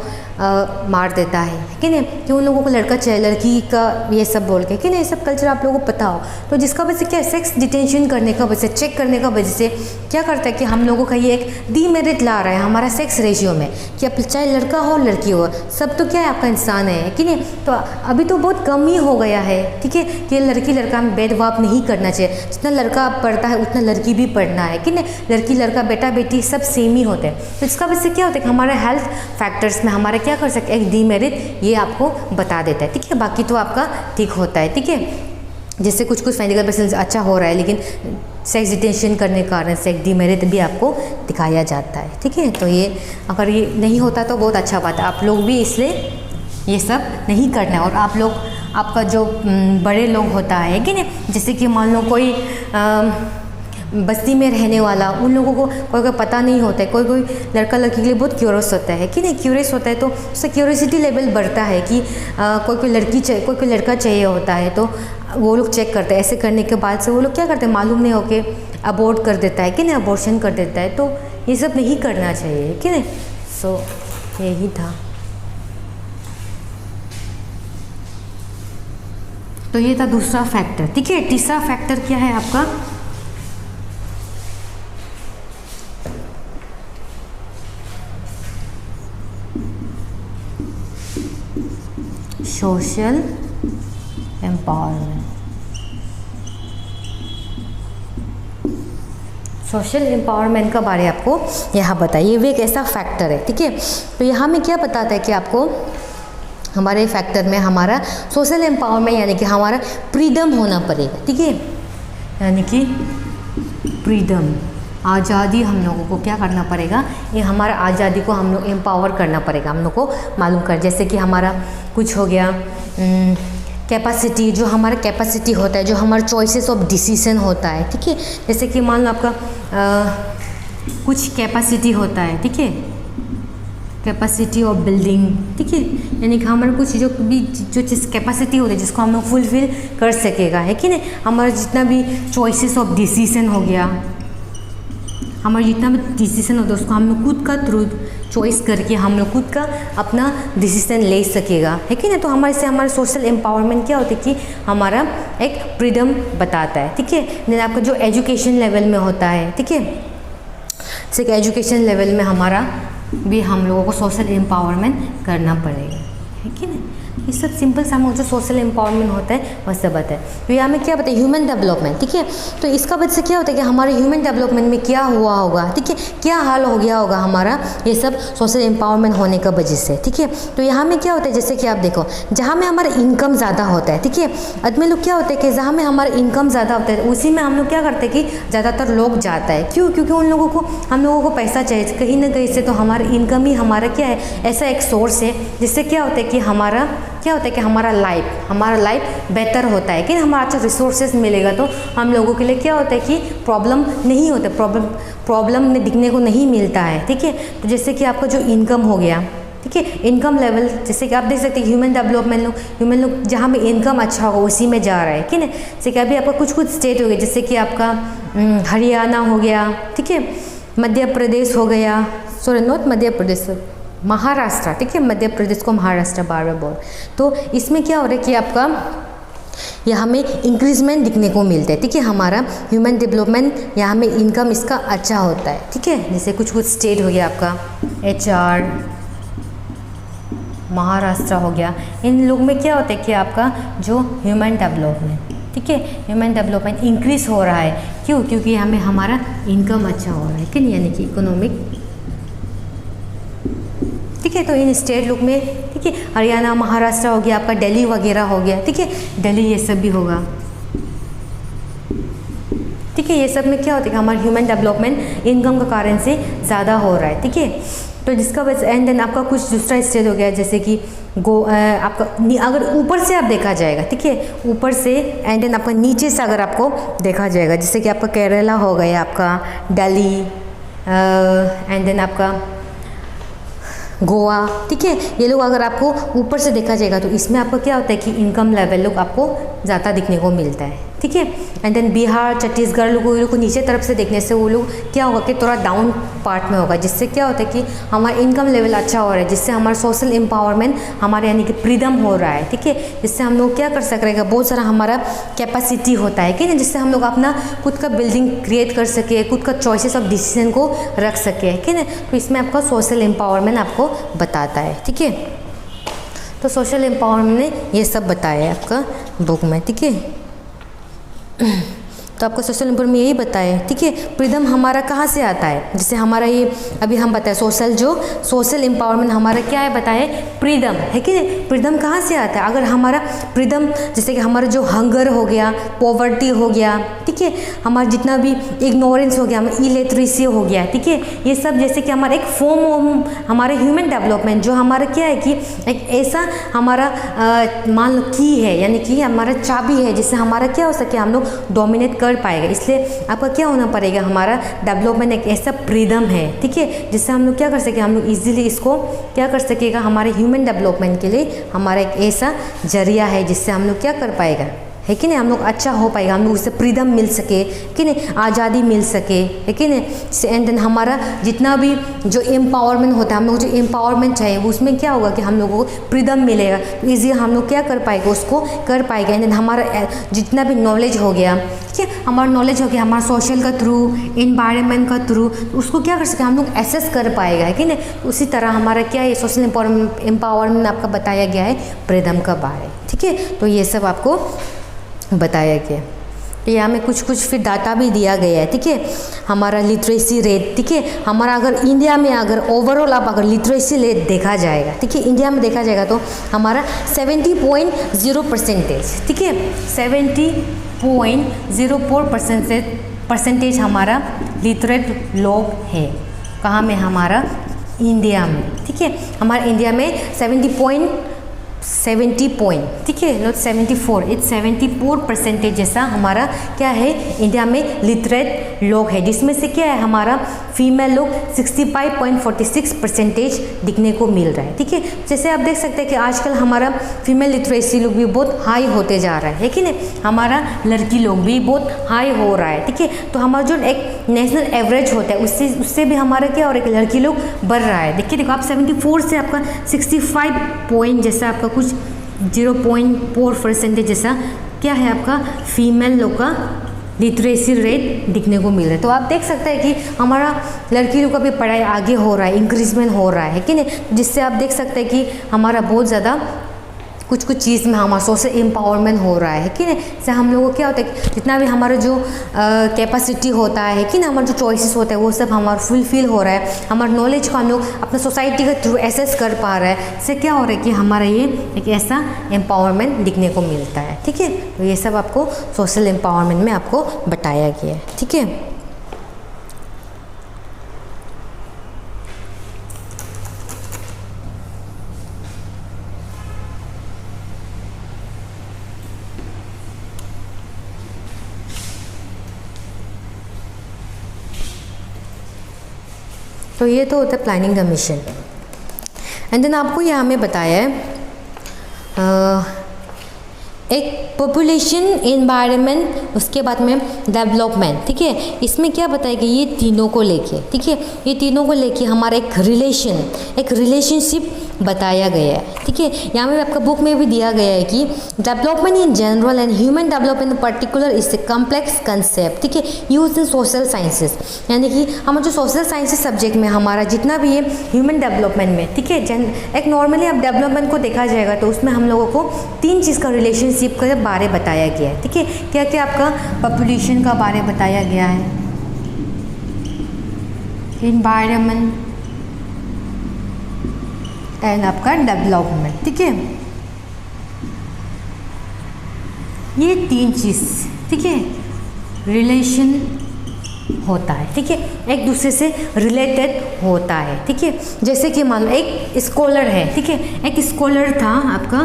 मार देता है कि नहीं, कि उन लोगों को लड़का चाहिए, लड़की का ये सब बोल के कि नहीं, ये सब कल्चर आप लोगों को पता हो। तो जिसका वजह से क्या, सेक्स डिटेंशन करने का वजह से, चेक करने का वजह से क्या करता है कि हम लोगों का ये एक डीमेरिट ला रहा है हमारा सेक्स रेशियो में, कि अब चाहे लड़का हो लड़की हो, सब तो क्या है आपका इंसान है कि नहीं। तो अभी तो बहुत कम ही हो गया है, ठीक है, कि लड़की लड़का में भेदभाव नहीं करना चाहिए। जितना लड़का पढ़ता है उतना लड़की भी पढ़ना है कि नहीं, लड़की लड़का बेटा बेटी सब सेम ही होते हैं। तो इसका वजह से क्या होता है कि हमारे हेल्थ फैक्टर्स में हमारा क्या कर सकते हैं, एक डीमेरिट ये आपको बता देता है। ठीक है, बाकी तो आपका ठीक होता है। ठीक है, जैसे कुछ फिजिकल बेसिस अच्छा हो रहा है, लेकिन सेक्स डिटेंशन करने के कारण से एक डीमेरिट भी आपको दिखाया जाता है। ठीक है, तो ये अगर ये नहीं होता तो बहुत अच्छा बात है, आप लोग भी इसलिए ये सब नहीं करना है। और आप लोग, आपका जो बड़े लोग होता है कि नहीं, जैसे कि मान लो कोई बस्ती में रहने वाला, उन लोगों को कोई पता नहीं होता है, कोई लड़का लड़की के लिए बहुत क्यूरियस होता है कि नहीं, क्यूरियस होता है तो उसका क्यूरियोसिटी लेवल बढ़ता है कि कोई लड़की चाहिए, कोई लड़का चाहिए होता है, तो वो लोग चेक करते हैं। ऐसे करने के बाद से वो लोग क्या करते हैं, मालूम नहीं होके अबॉर्ट कर देता है कि नहीं, अबॉर्शन कर देता है। तो ये सब नहीं करना चाहिए कि नहीं। सो यही था। तो ये था दूसरा फैक्टर। ठीक है, तीसरा फैक्टर क्या है आपका, सोशल एम्पावरमेंट। सोशल एम्पावरमेंट का बारे आपको यहाँ बताइए, वो एक ऐसा फैक्टर है। ठीक है, तो यहाँ में क्या बताता है कि आपको हमारे फैक्टर में हमारा सोशल एम्पावरमेंट यानी कि हमारा फ्रीडम होना पड़ेगा। ठीक है, यानी कि फ्रीडम, आज़ादी हम लोगों को क्या करना पड़ेगा, ये हमारा आज़ादी को हम लोग एम्पावर करना पड़ेगा, हम लोग को मालूम कर। जैसे कि हमारा कुछ हो गया कैपेसिटी, जो हमारा कैपेसिटी होता है, जो हमारा चॉइसेस ऑफ डिसीजन होता है। ठीक है, जैसे कि मान लो आपका कुछ कैपेसिटी होता है। ठीक है, कैपेसिटी ऑफ बिल्डिंग। ठीक है, यानी कि हमारे कुछ जो चीज़ कैपेसिटी होती है जिसको हम लोग फुलफिल कर सकेगा, है कि नहीं। हमारा जितना भी चॉइसेस ऑफ डिसीजन हो गया, हमारा जितना भी डिसीजन होता है उसको हम लोग खुद का थ्रू चॉइस करके हम लोग खुद का अपना डिसीजन ले सकेगा, है कि नहीं। तो हमारे से हमारा सोशल एम्पावरमेंट क्या होता है कि हमारा एक फ्रीडम बताता है। ठीक है, नहीं आपका जो एजुकेशन लेवल में होता है। ठीक है, जैसे कि एजुकेशन लेवल में हमारा भी हम लोगों को सोशल एम्पावरमेंट करना पड़ेगा, है कि नहीं। ये सब सिंपल सा जो सोशल एम्पावरमेंट होता है वह सब बताए। तो यहाँ में क्या बताए, ह्यूमन डेवलपमेंट। ठीक है, तो इसका वजह से क्या होता है कि हमारे ह्यूमन डेवलपमेंट में क्या हुआ होगा। ठीक है, क्या हाल हो गया होगा हमारा ये सब सोशल एम्पावरमेंट होने का वजह से। ठीक है, तो यहाँ में क्या होता है, जैसे कि आप देखो, जहाँ में हमारा इनकम ज़्यादा होता है। ठीक है, आदमी लोग क्या होता है कि जहाँ में हमारा इनकम ज़्यादा होता है उसी में हम लोग क्या करते हैं कि ज़्यादातर लोग जाता है। क्यों? क्योंकि उन लोगों को, हम लोगों को पैसा चाहिए कहीं ना कहीं से। तो हमारा इनकम ही हमारा क्या है, ऐसा एक सोर्स है जिससे क्या होता है कि हमारा क्या होता है कि हमारा लाइफ बेहतर होता है कि हमारा अच्छा रिसोर्सेज मिलेगा। तो हम लोगों के लिए क्या होता है कि प्रॉब्लम नहीं होता, प्रॉब्लम में दिखने को नहीं मिलता है। ठीक है, तो जैसे कि आपका जो इनकम हो गया, ठीक है, इनकम लेवल, जैसे कि आप देख सकते हैं ह्यूमन डेवलपमेंट जहाँ में इनकम अच्छा होगा उसी में जा रहा है कि नहीं। जैसे कि अभी आपका कुछ स्टेट हो गया, जैसे कि आपका हरियाणा हो गया। ठीक है, मध्य प्रदेश हो गया, सॉरी नॉट मध्य प्रदेश, महाराष्ट्र। ठीक है, मध्य प्रदेश को महाराष्ट्र बार बार बोल। तो इसमें क्या हो रहा है कि आपका यहाँ में इंक्रीजमेंट दिखने को मिलता है। ठीक है, हमारा ह्यूमन डेवलपमेंट यहाँ में इनकम इसका अच्छा होता है। ठीक है, जैसे कुछ स्टेट हो गया आपका HR, महाराष्ट्र हो गया, इन लोग में क्या होता है कि आपका जो ह्यूमन डेवलपमेंट ठीक है, ह्यूमन डेवलपमेंट इंक्रीज हो रहा है। क्यों? क्योंकि हमें हमारा इनकम अच्छा हो रहा है कि नहीं, यानी कि इकोनॉमिक, ठीक है। तो इन स्टेट लोग में, ठीक है, हरियाणा, महाराष्ट्र हो गया, आपका दिल्ली वगैरह हो गया, ठीक है, दिल्ली ये सब भी होगा, ठीक है। ये सब में क्या होता है कि हमारा ह्यूमन डेवलपमेंट इनकम के कारण से ज़्यादा हो रहा है, ठीक है। तो जिसका वजह एंड देन आपका कुछ दूसरा स्टेट हो गया, जैसे कि आपका अगर ऊपर से आप देखा जाएगा, ठीक है, ऊपर से एंड देन आपका नीचे से अगर आपको देखा जाएगा, जैसे कि आपका केरला हो गया, आपका दिल्ली एंड देन आपका गोवा, ठीक है, ये लोग अगर आपको ऊपर से देखा जाएगा तो इसमें आपको क्या होता है कि इनकम लेवल लोग आपको ज़्यादा दिखने को मिलता है, ठीक है। एंड देन बिहार, छत्तीसगढ़ लोगों को नीचे तरफ से देखने से वो लोग क्या होगा कि थोड़ा डाउन पार्ट में होगा, जिससे क्या होता है कि हमारा इनकम लेवल अच्छा हो रहा है, जिससे हमारा सोशल एम्पावरमेंट हमारे यानी कि फ्रीडम हो रहा है, ठीक है। जिससे हम लोग क्या कर सक रहे हैं, बहुत सारा हमारा कैपेसिटी होता है कि नहीं, जिससे हम लोग अपना खुद का बिल्डिंग क्रिएट कर सके, खुद का चॉइसेस ऑफ डिसीजन को रख सके, कि नहीं। तो इसमें आपका सोशल एम्पावरमेंट आपको बताता है, ठीक है। तो सोशल एम्पावरमेंट ने ये सब बताया है आपका बुक में, ठीक है। तो आपको सोशल एम्पावरमेंट में यही बताया, ठीक है। फ्रीडम हमारा कहाँ से आता है, जैसे हमारा ये अभी हम बताए सोशल एम्पावरमेंट हमारा क्या है बताए, फ्रीडम है कि नहीं। फ्रीडम कहाँ से आता है, अगर हमारा फ्रीडम जैसे कि हमारा जो हंगर हो गया, पॉवर्टी हो गया, ठीक है, हमारा जितना भी इग्नोरेंस हो गया, हमारा इलिटरेसी हो गया, ठीक है, ये सब जैसे कि हमारा एक फॉर्म हमारे ह्यूमन डेवलपमेंट जो हमारा क्या है कि एक ऐसा हमारा मान लो की है, यानी कि हमारा चाबी है, जिससे हमारा क्या हो सके, हम लोग डोमिनेट कर पाएगा। इसलिए आपका क्या होना पड़ेगा, हमारा डेवलपमेंट एक ऐसा फ्रीडम है, ठीक है, जिससे हम लोग क्या कर सके, हम लोग इजीली इसको क्या कर सकेगा, हमारे ह्यूमन डेवलपमेंट के लिए हमारा एक ऐसा जरिया है जिससे हम लोग क्या कर पाएगा, है कि नहीं, हम लोग अच्छा हो पाएगा, हम लोग उससे फ्रीडम मिल सके कि नहीं, आज़ादी मिल सके, है कि नहीं। एंड देन हमारा जितना भी जो एम्पावरमेंट होता है, हम लोग जो एम्पावरमेंट चाहिए उसमें क्या होगा कि हम लोगों को फ्रीडम मिलेगा, तो ईजी हम लोग क्या कर पाएगा, उसको कर पाएगा। एंड देन हमारा जितना भी नॉलेज हो गया, ठीक है, हमारा नॉलेज हो गया, हमारा सोशल का थ्रू, इन्वायरमेंट का थ्रू, तो उसको क्या कर सके, हम लोग एसेस कर पाएगा, है कि नहीं। उसी तरह हमारा क्या है, सोशल एम्पावरमेंट आपका बताया गया है फ्रीडम का बारे, ठीक है। तो ये सब आपको बताया गया। तो यहाँ में कुछ फिर डाटा भी दिया गया है, ठीक है। हमारा लिटरेसी रेट, ठीक है, हमारा अगर इंडिया में अगर ओवरऑल आप अगर लिटरेसी रेट देखा जाएगा, ठीक है, इंडिया में देखा जाएगा तो हमारा 70.0%, ठीक है, 70.04% परसेंटेज हमारा लिटरेट लोग है। कहाँ में, हमारा इंडिया में, ठीक है, हमारे इंडिया में 70 पॉइंट, ठीक है, नॉट 74, इट्स 74% जैसा हमारा क्या है, इंडिया में लिटरेट लोग है, जिसमें से क्या है, हमारा फीमेल लोग 65.46% दिखने को मिल रहा है, ठीक है। जैसे आप देख सकते हैं कि आजकल हमारा फीमेल लिटरेसी लोग भी बहुत हाई होते जा रहा है कि नहीं, हमारा लड़की लोग भी बहुत हाई हो रहा है, ठीक है। तो हमारा जो एक नेशनल एवरेज होता है उससे भी हमारा क्या हो रहा है कि लड़की लोग बढ़ रहा है। देखो आप 74 से आपका 65 पॉइंट जैसा आपका कुछ 0.4% जैसा क्या है, आपका फीमेल लोग का लिटरेसी रेट दिखने को मिल रहा है। तो आप देख सकते हैं कि हमारा लड़की लोग का भी पढ़ाई आगे हो रहा है, इंक्रीजमेंट हो रहा है कि नहीं, जिससे आप देख सकते हैं कि हमारा बहुत ज़्यादा कुछ चीज़ में हमारा सोशल एम्पावरमेंट हो रहा है कि नहीं। जैसे हम लोगों को क्या होता है कि जितना भी हमारा जो कैपेसिटी होता है कि ना, हमारा जो चॉइसेस होता है वो सब हमारा फुलफिल हो रहा है, हमारा नॉलेज को हम लोग अपना सोसाइटी के थ्रू एसेस कर पा रहा है। इससे क्या हो रहा है कि हमारा ये एक ऐसा एम्पावरमेंट दिखने को मिलता है, ठीक है। तो ये सब आपको सोशल एम्पावरमेंट में आपको बताया गया है, ठीक है। तो ये तो होता है planning the mission. And then आपको यहाँ में बताया है एक पॉपुलेशन, एनवायरनमेंट, उसके बाद में डेवलपमेंट, ठीक है। इसमें क्या बताएगा, ये तीनों को लेके, ठीक है, ये तीनों को लेके हमारा एक रिलेशनशिप बताया गया है, ठीक है। यहाँ में आपका बुक में भी दिया गया है कि development in general and human development in particular is a complex concept, ठीक है, यूज इन सोशल साइंसेस। यानी कि हमारा जो सोशल साइंसेस सब्जेक्ट में हमारा जितना भी है ह्यूमन डेवलपमेंट में, ठीक है, एक नॉर्मली अब डेवलपमेंट को देखा जाएगा तो उसमें हम लोगों को तीन चीज़ का रिलेशनशिप रिलेशनशिप के बारे बताया गया है। ठीक है, क्या क्या आपका पॉपुलेशन का बारे बताया गया है, एनवायरनमेंट एंड आपका डेवलपमेंट। ठीक है, ये 3 चीज़, ठीक है, रिलेशन होता है। ठीक है, एक दूसरे से रिलेटेड होता है। ठीक है, जैसे कि मान लो एक स्कॉलर है। ठीक है, एक स्कॉलर था आपका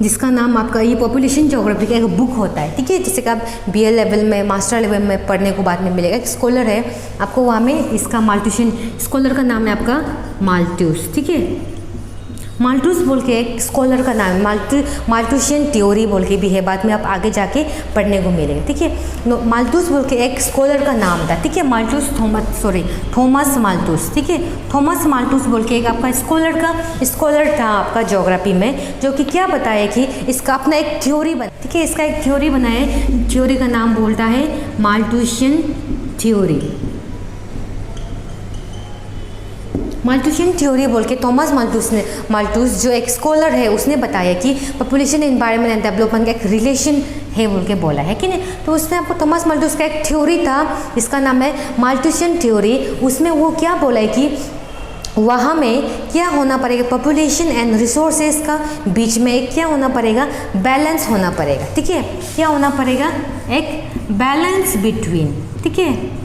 जिसका नाम आपका, ये पॉपुलेशन ज्योग्राफी का एक बुक होता है। ठीक है, जैसे कि आप BA लेवल में, मास्टर लेवल में पढ़ने को बाद में मिलेगा। एक स्कॉलर है आपको, वहाँ में इसका माल्थुसियन, स्कॉलर का नाम है आपका माल्थुस। ठीक है, माल्थुस बोल के एक स्कॉलर का नाम है, माल्थुसियन थ्योरी बोल के भी है, बाद में आप आगे जाके पढ़ने को मिलेगा। ठीक है, माल्थुस बोल के एक स्कॉलर का नाम था। ठीक है, थॉमस माल्थुस। ठीक है, थॉमस माल्थुस बोल के एक आपका स्कॉलर था आपका ज्योग्राफी में, जो कि क्या बताया कि इसका अपना एक थ्योरी बना। ठीक है, इसका एक थ्योरी बनाया, थ्योरी का नाम बोलता है माल्थुसियन थ्योरी। माल्थुसियन थ्योरी बोल के माल्थुस जो एक स्कॉलर है उसने बताया कि पॉपुलेशन, एनवायरनमेंट एंड डेवलपमेंट का एक रिलेशन है बोल के बोला है कि नहीं। तो उसमें आपको थॉमस माल्थुस का एक थ्योरी था, इसका नाम है माल्थुसियन थ्योरी। उसमें वो क्या बोला है कि वहाँ में क्या होना पड़ेगा, पॉपुलेशन एंड रिसोर्सेज का बीच में एक क्या होना पड़ेगा, बैलेंस होना पड़ेगा। ठीक है, क्या होना पड़ेगा, एक बैलेंस बिटवीन। ठीक है,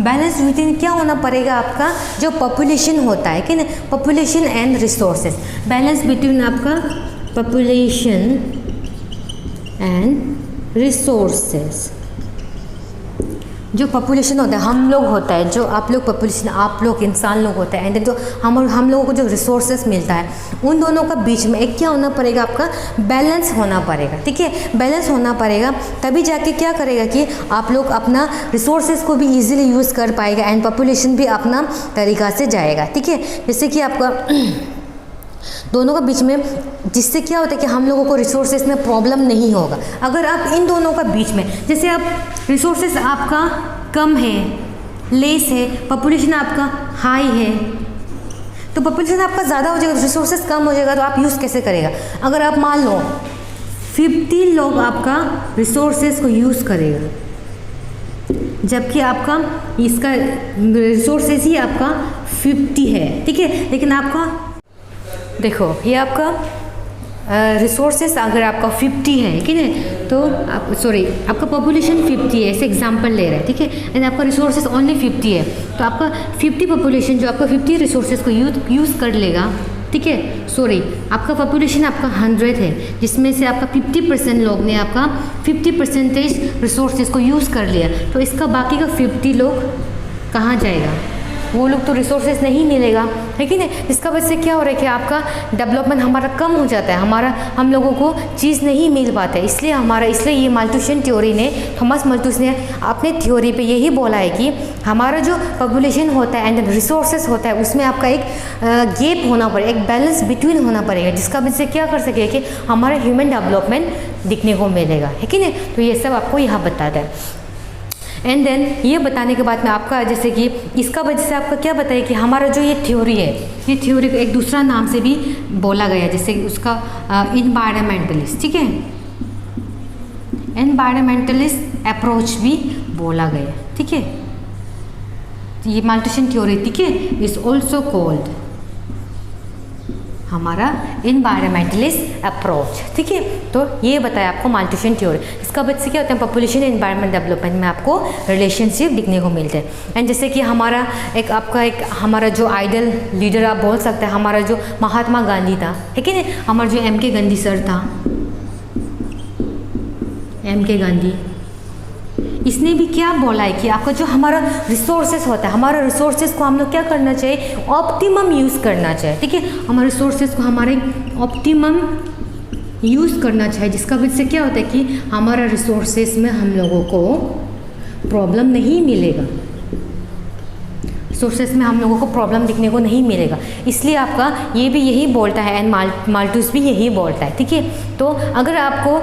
बैलेंस बिटवीन क्या होना पड़ेगा, आपका जो पॉपुलेशन होता है कि नहीं, population and resources, balance between आपका पॉपुलेशन एंड रिसोर्सेज। जो पॉपुलेशन होता है, हम लोग होता है, जो आप लोग पॉपुलेशन, आप लोग इंसान लोग होता है, एंड जो हम लोगों को जो रिसोर्सेज मिलता है, उन दोनों का बीच में एक क्या होना पड़ेगा, आपका बैलेंस होना पड़ेगा। ठीक है, बैलेंस होना पड़ेगा, तभी जाके क्या करेगा कि आप लोग अपना रिसोर्सेज को भी इजीली यूज़ कर पाएगा एंड पॉपुलेशन भी अपना तरीका से जाएगा। ठीक है, जैसे कि आपका दोनों का बीच में, जिससे क्या होता है कि हम लोगों को रिसोर्सेज में प्रॉब्लम नहीं होगा। अगर आप इन दोनों का बीच में, जैसे आप रिसोर्सेज आपका कम है, लेस है, पॉपुलेशन आपका हाई है, तो पॉपुलेशन आपका ज़्यादा हो जाएगा, रिसोर्सेज कम हो जाएगा, तो आप यूज़ कैसे करेगा। अगर आप मान लो 50 लोग आपका रिसोर्सेज को यूज़ करेगा, जबकि आपका इसका रिसोर्सेज ही आपका 50 है। ठीक है, लेकिन आपका देखो, ये आपका रिसोर्सेस अगर आपका 50 है, ठीक है, तो आपका पॉपुलेशन 50 है, ऐसे एग्जांपल ले रहे हैं। ठीक है, एंड आपका रिसोर्सेस ओनली 50 है, तो आपका 50 पॉपुलेशन जो आपका 50 रिसोर्सेज को यूज़ कर लेगा। ठीक है, आपका पॉपुलेशन आपका 100 है, जिसमें से आपका 50% लोग ने आपका 50% रिसोर्सेज को यूज़ कर लिया, तो इसका बाकी का 50 लोग कहाँ जाएगा, वो लोग तो रिसोर्सेज नहीं मिलेगा, है कि नहीं। इसका वजह से क्या हो रहा है कि आपका डेवलपमेंट हमारा कम हो जाता है, हम लोगों को चीज़ नहीं मिल पाता है। इसलिए ये माल्थुसियन थ्योरी ने, थॉमस माल्थुस ने अपने थ्योरी पे यही बोला है कि हमारा जो पॉपुलेशन होता है एंड रिसोर्सेज होता है, उसमें आपका एक गैप होना पड़ेगा, एक बैलेंस बिटवीन होना पड़ेगा, जिसका वजह से क्या कर सके कि हमारा ह्यूमन डेवलपमेंट दिखने को मिलेगा, है कि नहीं। तो ये सब आपको यहाँ बताता है। एंड देन ये बताने के बाद में आपका, जैसे कि इसका वजह से आपका क्या बताया कि हमारा जो ये थ्योरी है, ये थ्योरी को एक दूसरा नाम से भी बोला गया, जैसे कि उसका इन्वायरमेंटलिस्ट। ठीक है, एनवायरमेंटलिस्ट अप्रोच भी बोला गया। ठीक है, ये माल्थुसियन थ्योरी, ठीक है, इज ऑल्सो कॉल्ड हमारा इन्वायरमेंटलिस्ट अप्रोच। ठीक है, तो ये बताया आपको माल्थुसियन थ्योरी। इसका वजह से क्या होता है, पॉपुलेशन एनवायरनमेंट डेवलपमेंट में आपको रिलेशनशिप दिखने को मिलते हैं। एंड जैसे कि हमारा जो आइडल लीडर आप बोल सकते हैं, हमारा जो महात्मा गांधी था, है कि नहीं, हमारा जो MK गांधी सर था, MK गांधी, इसने भी क्या बोला है कि आपका जो हमारा रिसोर्सेज होता है, हमारा रिसोर्सेज को हम लोग क्या करना चाहिए, ऑप्टिमम यूज़ करना चाहिए। ठीक है, हमारे रिसोर्सेज को हमारे ऑप्टिमम यूज़ करना चाहिए, जिसका वजह से क्या होता है कि हमारा रिसोर्सेज में हम लोगों को प्रॉब्लम नहीं मिलेगा। सोर्सेस में हम लोगों को प्रॉब्लम दिखने को नहीं मिलेगा। इसलिए आपका ये भी यही बोलता है एंड माल्टूस भी यही बोलता है, ठीक है। तो अगर आपको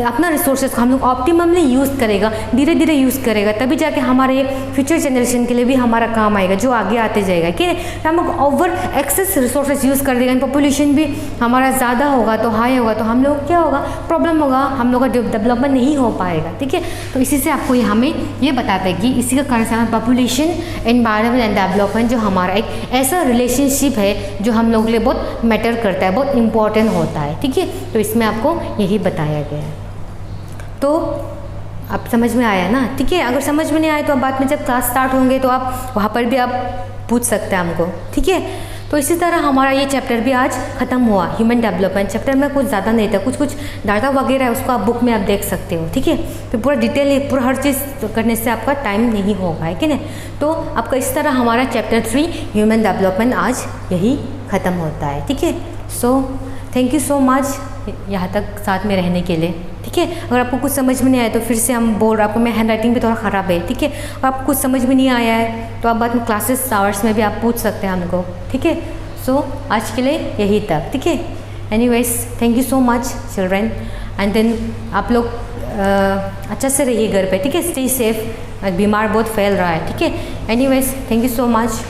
अपना रिसोर्सेज को हम लोग ऑप्टिममली यूज़ करेगा, धीरे धीरे यूज़ करेगा, तभी जाके हमारे फ्यूचर जनरेशन के लिए भी हमारा काम आएगा, जो आगे आते जाएगा। कि हम लोग ओवर एक्सेस रिसोर्सेज यूज़ कर देगा, पॉपुलेशन भी हमारा ज़्यादा होगा तो हाई होगा, तो हम लोग क्या होगा, प्रॉब्लम होगा, हम लोग का डेवलपमेंट नहीं हो पाएगा, ठीक है। तो इसी से आपको हमें ये बताता है कि इसी का कारण पॉपुलेशन, एनवायरनमेंट एंड डेवलपमेंट जो हमारा एक ऐसा रिलेशनशिप है जो हम लोग के लिए बहुत मैटर करता है, बहुत इंपॉर्टेंट होता है, ठीक है। तो इसमें आपको यही बताया गया है। तो आप समझ में आया ना, ठीक है। अगर समझ में नहीं आया तो आप बाद में जब क्लास स्टार्ट होंगे तो आप वहाँ पर भी आप पूछ सकते हैं हमको, ठीक है। तो इसी तरह हमारा ये चैप्टर भी आज ख़त्म हुआ। ह्यूमन डेवलपमेंट चैप्टर में कुछ ज़्यादा नहीं था, कुछ डाटा वगैरह है उसको आप बुक में आप देख सकते हो, ठीक है। तो पूरा डिटेल पूरा हर चीज़ करने से आपका टाइम नहीं होगा, है कि नहीं। तो आपका इस तरह हमारा चैप्टर 3 ह्यूमन डेवलपमेंट आज यही ख़त्म होता है, ठीक है। So thank you so much यहाँ तक साथ में रहने के लिए, ठीक है। अगर आपको कुछ समझ में नहीं आया तो फिर से हम बोल रहे, आपको मैं हैंड राइटिंग भी थोड़ा ख़राब है, ठीक है। और आपको कुछ समझ में नहीं आया है तो आप बाद में क्लासेस आवर्स में भी आप पूछ सकते हैं हमको, ठीक है। सो आज के लिए यही तक, ठीक है। Anyways thank you so much children, and then आप लोग अच्छा से रहिए घर पे, ठीक है। स्टे सेफ, बीमार बहुत फैल रहा है, ठीक है। Anyways thank you so much.